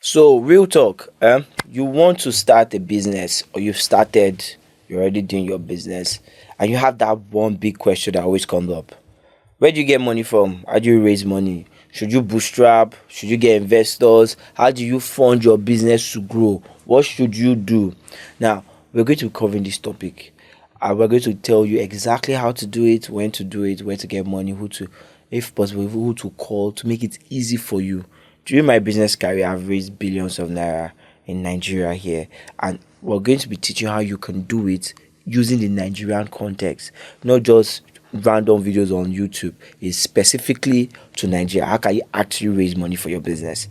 So, real talk, you want to start a business or you've started, you're already doing your business, and you have that one big question that always comes up. Where do you get money from? How do you raise money? Should you bootstrap? Should you get investors? How do you fund your business to grow? What should you do? Now, we're going to be covering this topic. We're going to tell you exactly how to do it, when to do it, where to get money, who to, if possible, who to call to make it easy for you. During my business career, I've raised billions of naira in Nigeria here, and we're going to be teaching how you can do it using the Nigerian context, not just random videos on YouTube. It's specifically to Nigeria. How can you actually raise money for your business?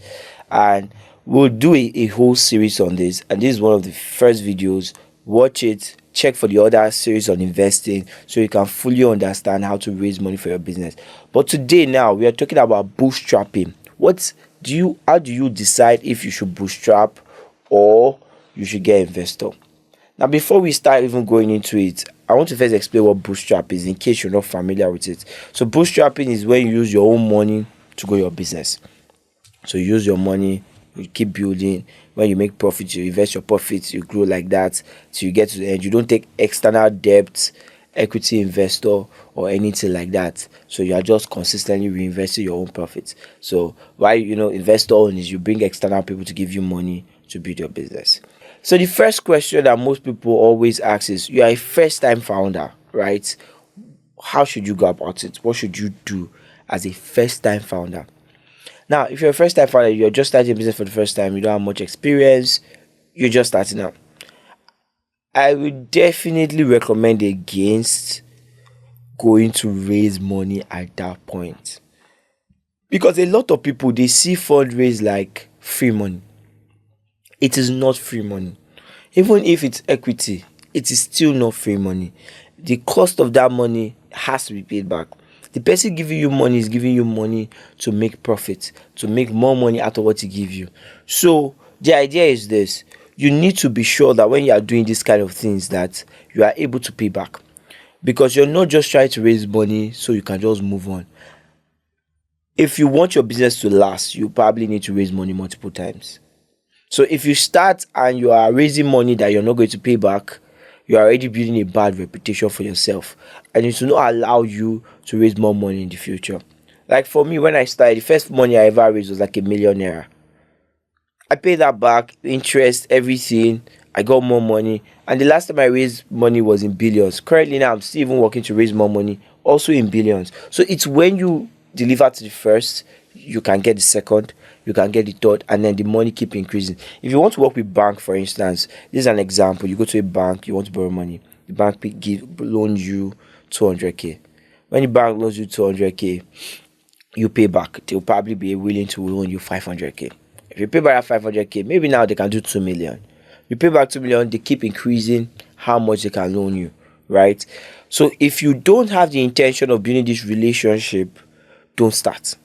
And we'll do a whole series on this, and this is one of the first videos. Watch it, check for the other series on investing so you can fully understand how to raise money for your business. But today, now we are talking about bootstrapping. How do you decide if you should bootstrap or you should get investor? Now, before we start even going into it, I want to first explain what bootstrap is in case you're not familiar with it. So bootstrapping is when you use your own money to grow your business. So you use your money, you keep building. When you make profits, you invest your profits, you grow like that till you get to the end. You don't take external debt, equity investor, or anything like that. So you are just consistently reinvesting your own profits. So why investor own is you bring external people to give you money to build your business. So the first question that most people always ask is, you are a first time founder, right? How should you go about it? What should you do as a first time founder? Now, if you're a first time founder, you're just starting a business for the first time, you don't have much experience, you're just starting out. I would definitely recommend against going to raise money at that point. Because a lot of people, they see fundraise like free money. It is not free money. Even if it's equity, it is still not free money. The cost of that money has to be paid back. The person giving you money is giving you money to make profit, to make more money out of what he gives you. So the idea is this: you need to be sure that when you are doing these kind of things that you are able to pay back, because you're not just trying to raise money so you can just move on. If you want your business to last, you probably need to raise money multiple times. So if you start and you are raising money that you're not going to pay back, you are already building a bad reputation for yourself, and it will not allow you to raise more money in the future. Like for me, when I started, the first money I ever raised was like $1 million. I paid that back, interest, everything. I got more money, and the last time I raised money was in billions. Currently now, I'm still even working to raise more money, also in billions. So it's when you deliver to the first, you can get the second, you can get the third, and then the money keep increasing. If you want to work with bank, for instance, this is an example. You go to a bank, you want to borrow money. The bank loan you 200k. When the bank loans you 200k, you pay back. They'll probably be willing to loan you 500k. If you pay back that 500k, maybe now they can do 2 million. You pay back 2 million, they keep increasing how much they can loan you, right? So if you don't have the intention of building this relationship, don't start.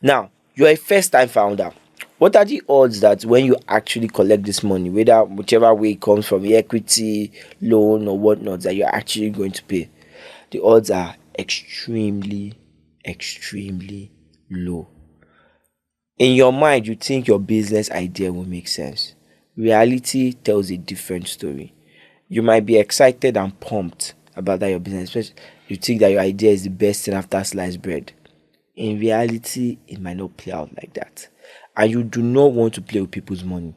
Now, you're a first time founder. What are the odds that when you actually collect this money, whichever way it comes from, equity, loan, or whatnot, that you're actually going to pay? The odds are extremely, extremely low. In your mind, you think your business idea will make sense. Reality tells a different story. You might be excited and pumped about that your business, especially you think that your idea is the best thing after sliced bread. In reality, it might not play out like that. And you do not want to play with people's money,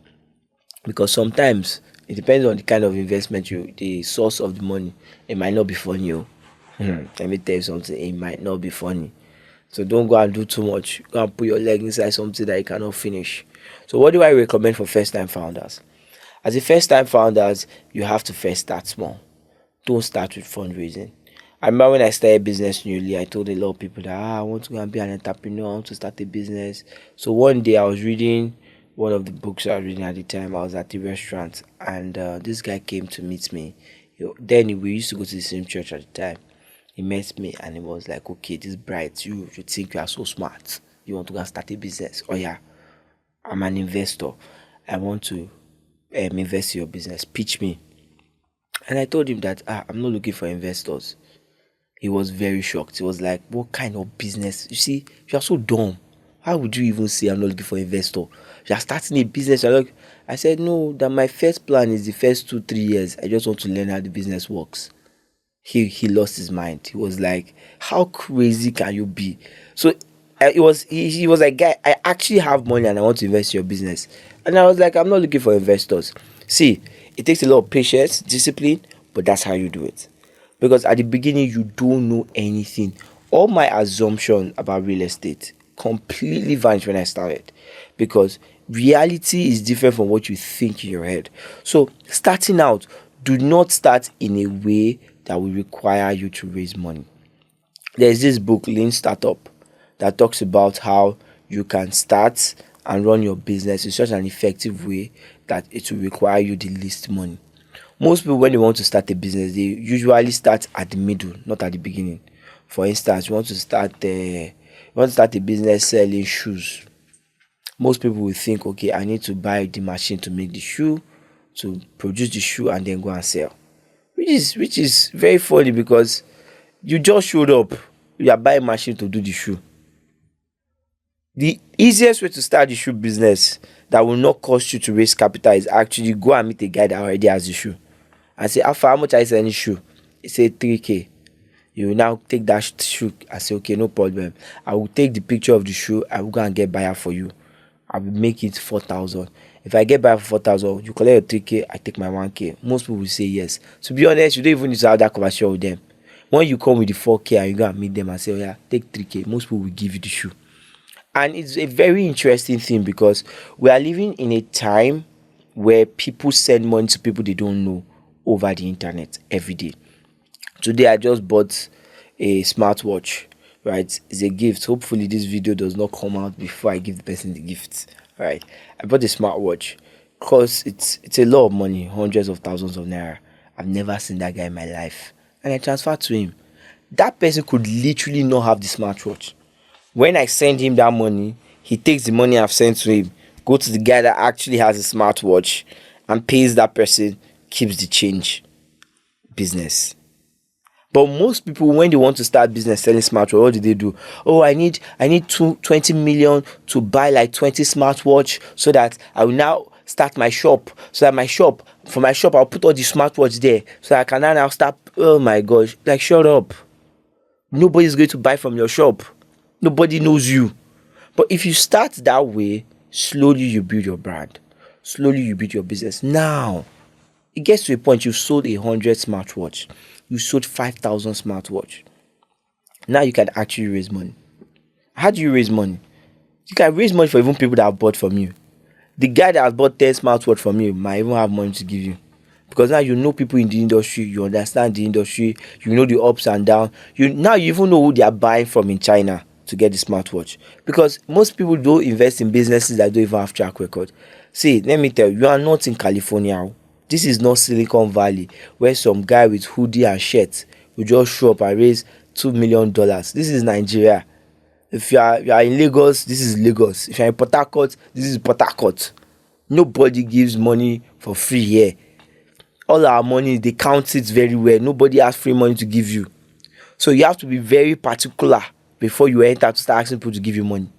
because sometimes it depends on the kind of investment, the source of the money. It might not be funny. Let me tell you something, it might not be funny. So don't go and do too much. Go and put your leg inside something that you cannot finish. So what do I recommend for first time founders? As a first time founders, you have to first start small. Don't start with fundraising. I remember when I started business newly, I told a lot of people that I want to go and be an entrepreneur, I want to start a business. So one day I was reading one of the books I was reading at the time. I was at the restaurant, and this guy came to meet me. Then we used to go to the same church at the time. He met me and he was like, okay, this bright, you think you are so smart. You want to go and start a business. Oh yeah, I'm an investor. I want to invest in your business. Pitch me. And I told him that I'm not looking for investors. He was very shocked. He was like, what kind of business? You see, you are so dumb. How would you even say I'm not looking for investor? You're starting a business. I said, no, that my first plan is the first 2, 3 years. I just want to learn how the business works. He lost his mind. He was like, how crazy can you be? So he was like, guy, I actually have money and I want to invest in your business. And I was like, I'm not looking for investors. See, it takes a lot of patience, discipline, but that's how you do it. Because at the beginning you don't know anything. All my assumption about real estate completely vanished when I started, because reality is different from what you think in your head. So starting out, do not start in a way that will require you to raise money. There's this book, Lean Startup, that talks about how you can start and run your business in such an effective way that it will require you the least money. Most people, when they want to start a business, they usually start at the middle, not at the beginning. For instance, you want to start a business selling shoes. Most people will think, okay, I need to buy the machine to make the shoe, to produce the shoe, and then go and sell. Which is very funny, because you just showed up, you are buying a machine to do the shoe. The easiest way to start the shoe business that will not cost you to raise capital is actually go and meet a guy that already has the shoe and say, how much I sell any shoe? He say 3K. You will now take that shoe and say, okay, no problem. I will take the picture of the shoe. I will go and get buyer for you. I will make it 4,000. If I get buyer for 4,000, you collect your 3K, I take my 1K. Most people will say yes. To be honest, you don't even need to have that conversation with them. When you come with the 4K and you go and meet them and say, oh yeah, take 3K, most people will give you the shoe. And it's a very interesting thing, because we are living in a time where people send money to people they don't know over the internet every day. Today I just bought a smartwatch, right? It's a gift. Hopefully this video does not come out before I give the person the gift, right? I bought a smartwatch because it's a lot of money, hundreds of thousands of naira. I've never seen that guy in my life, and I transferred to him. That person could literally not have the smartwatch. When I send him that money, he takes the money I've sent to him, go to the guy that actually has a smartwatch, and pays that person, keeps the change. Business. But most people, when they want to start business selling smartwatch, what do? Oh, I need 20 million to buy like 20 smartwatch, so that I will now start my shop. So that for my shop, I'll put all the smartwatch there, so that I can now start. Oh my gosh, like, shut up. Nobody's going to buy from your shop. Nobody knows you. But if you start that way, slowly you build your brand. Slowly you build your business. Now, it gets to a point you've sold 100 smartwatch. You sold 5,000 smartwatch. Now you can actually raise money. How do you raise money? You can raise money for even people that have bought from you. The guy that has bought 10 smartwatch from you might even have money to give you. Because now you know people in the industry, you understand the industry, you know the ups and downs. You even know who they are buying from in China to get the smartwatch. Because most people don't invest in businesses that don't even have track record. See, let me tell you, you are not in California. This is not Silicon Valley, where some guy with hoodie and shirt will just show up and raise $2 million. This is Nigeria. If you are in Lagos, this is Lagos. If you are in Port Harcourt, this is Port Harcourt. Nobody gives money for free here. All our money, they count it very well. Nobody has free money to give you. So you have to be very particular before you enter to start asking people to give you money.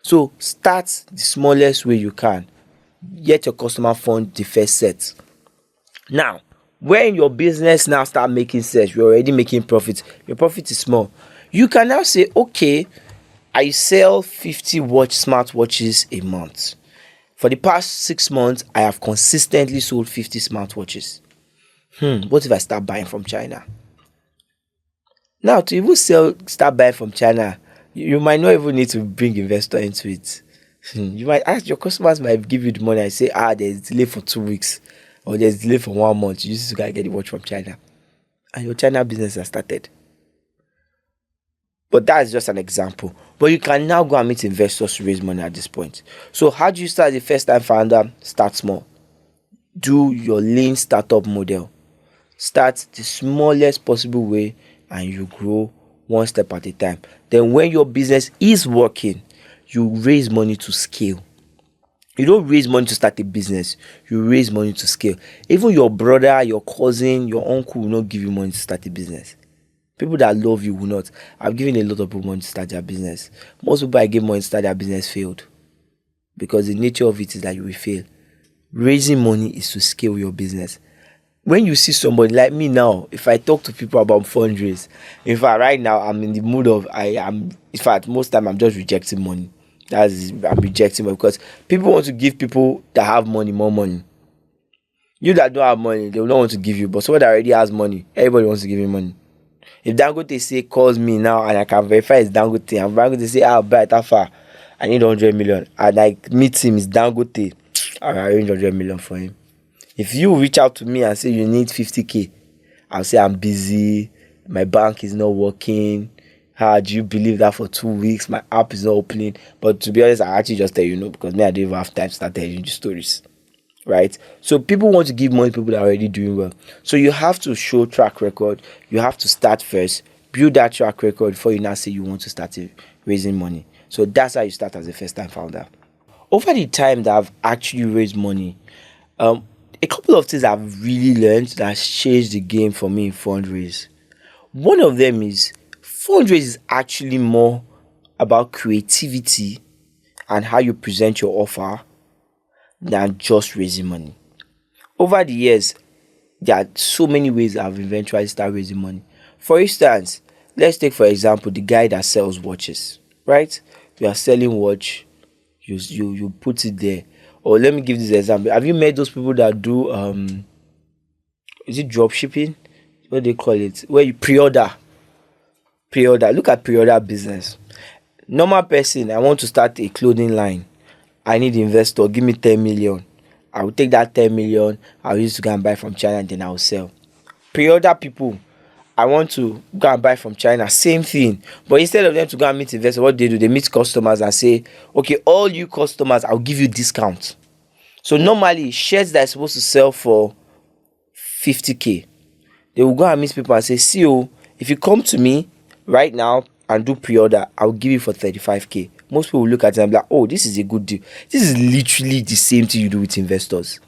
So start the smallest way you can. Get your customer fund the first set. Now, when your business now start making sense, you're already making profit. Your profit is small. You can now say, okay, I sell 50 smartwatches a month. For the past 6 months, I have consistently sold 50 smartwatches. What if I start buying from China? Now, to even start buying from China, you might not even need to bring investor into it. You might ask, your customers might give you the money and say, there's delay for 2 weeks, or there's delay for 1 month. You just gotta get the watch from China, and your China business has started. But that is just an example. But you can now go and meet investors to raise money at this point. So how do you start as a first-time founder? Start small. Do your lean startup model. Start the smallest possible way, and you grow one step at a time. Then when your business is working, you raise money to scale. You don't raise money to start a business. You raise money to scale. Even your brother, your cousin, your uncle will not give you money to start a business. People that love you will not. I've given a lot of people money to start their business. Most people I give money to start their business failed because the nature of it is that you will fail. Raising money is to scale your business. When you see somebody like me now, if I talk to people about fundraise, in fact, right now I'm in the mood of in fact, most time I'm just rejecting money. I'm rejecting money because people want to give people that have money more money. You that don't have money, they will not want to give you, but someone that already has money, everybody wants to give you money. If Dangote say calls me now and I can verify it's Dangote, and Dangote say I'll buy that far, I need 100 million, and I meet him, it's Dangote, I'll arrange 100 million for him. If you reach out to me and say you need 50k, I'll say I'm busy, my bank is not working. How do you believe that for 2 weeks? My app is not opening. But to be honest, I actually just tell you no, because me, I don't even have time to start telling you the stories. Right? So people want to give money to people that are already doing well. So you have to show track record. You have to start first, build that track record before you now say you want to start raising money. So that's how you start as a first-time founder. Over the time that I've actually raised money, a couple of things I've really learned that has changed the game for me in fundraise. One of them is fundraise is actually more about creativity and how you present your offer than just raising money. Over the years, there are so many ways I've eventually started raising money. For instance, let's take for example the guy that sells watches, right? You are selling watch, you put it there. Or let me give this example. Have you met those people that do is it drop shipping? What do they call it? Where you pre-order. Look at pre-order business. Normal person, I want to start a clothing line. I need investor, give me 10 million. I will take that 10 million, I'll use to go and buy from China and then I'll sell. Pre-order people, I want to go and buy from China, same thing. But instead of them to go and meet investors, what they do, they meet customers and say, okay, all you customers, I'll give you discount. So normally, shares that are supposed to sell for 50k, they will go and meet people and say, see, if you come to me right now and do pre-order, I'll give you for 35k. Most people will look at it and be like, oh, this is a good deal. This is literally the same thing you do with investors.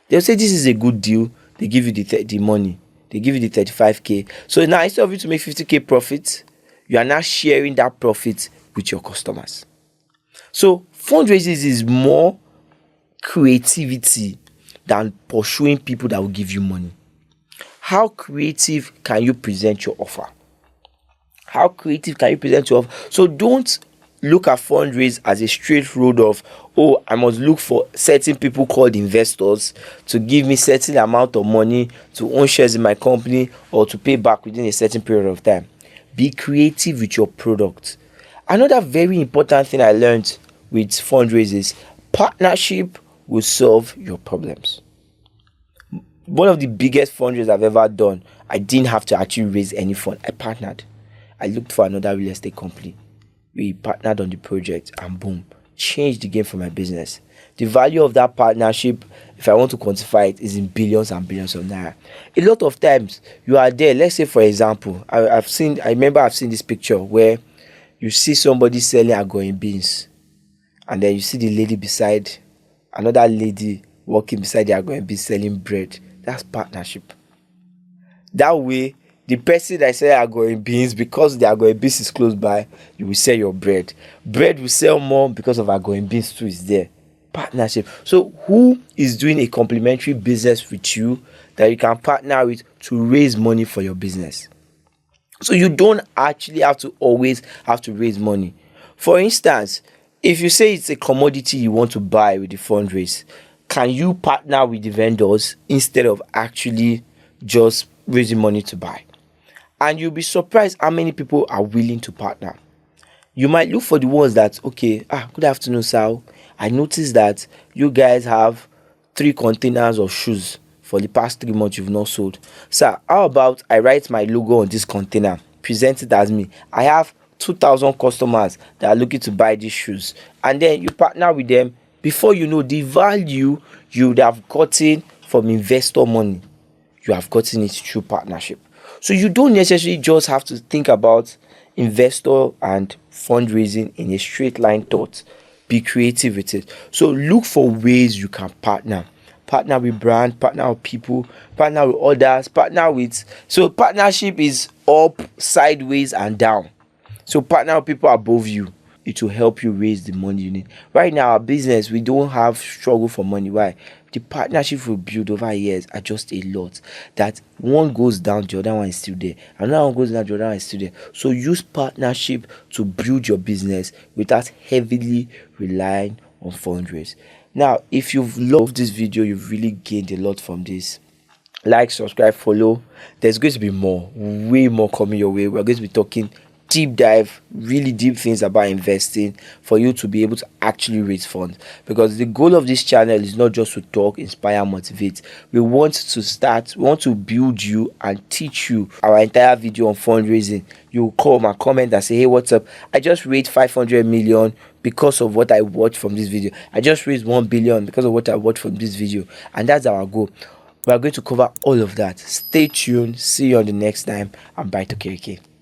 They'll say this is a good deal. They give you the money. They give you the 35k. So now instead of you to make 50k profit, you are now sharing that profit with your customers. So fundraising is more creativity than pursuing people that will give you money. How creative can you present your offer? How creative can you present your offer? So don't look at fundraise as a straight road of, oh, I must look for certain people called investors to give me certain amount of money to own shares in my company or to pay back within a certain period of time. Be creative with your product. Another very important thing I learned with fundraise is partnership will solve your problems. One of the biggest fundraisers I've ever done, I didn't have to actually raise any fund. I partnered. I looked for another real estate company. We partnered on the project and boom, changed the game for my business. The value of that partnership, if I want to quantify it, is in billions and billions of naira. A lot of times you are there. Let's say, for example, I remember I've seen this picture where you see somebody selling agoing beans, and then you see the lady beside another lady walking beside the agoing beans selling bread. That's partnership. That way, the person that sell agoing beans, because the agoing beans is close by, you will sell your bread. Bread will sell more because of agoing beans too is there. Partnership. So who is doing a complementary business with you that you can partner with to raise money for your business? So you don't actually have to always have to raise money. For instance, if you say it's a commodity you want to buy with the fundraise, can you partner with the vendors instead of actually just raising money to buy? And you'll be surprised how many people are willing to partner. You might look for the ones that, okay, good afternoon, sir. I noticed that you guys have 3 containers of shoes for the past 3 months you've not sold. Sir, how about I write my logo on this container, present it as me. I have 2,000 customers that are looking to buy these shoes. And then you partner with them. Before you know, the value you would have gotten from investor money, you have gotten it through partnership. So you don't necessarily just have to think about investor and fundraising in a straight line thought. Be creative with it. So look for ways you can partner. partner with brand, partner with people, partner with others, partner with. So partnership is up, sideways, and down. So partner with people above you. It will help you raise the money you need. Right now, our business, we don't have struggle for money. Why? The partnership we build over years are just a lot. That one goes down, the other one is still there. Another one goes down, the other one is still there. So use partnership to build your business without heavily relying on fundraise. Now, if you've loved this video, you've really gained a lot from this. Like, subscribe, follow. There's going to be more, way more coming your way. We're going to be talking deep dive, really deep things about investing for you to be able to actually raise funds, because the goal of this channel is not just to talk, inspire, motivate. We want to build you and teach you. Our entire video on fundraising, you come and comment and say, hey, what's up, I just raised 500 million because of what I watched from this video. I just raised 1 billion because of what I watched from this video. And that's our goal. We are going to cover all of that. Stay tuned. See you on the next time, and bye to KK.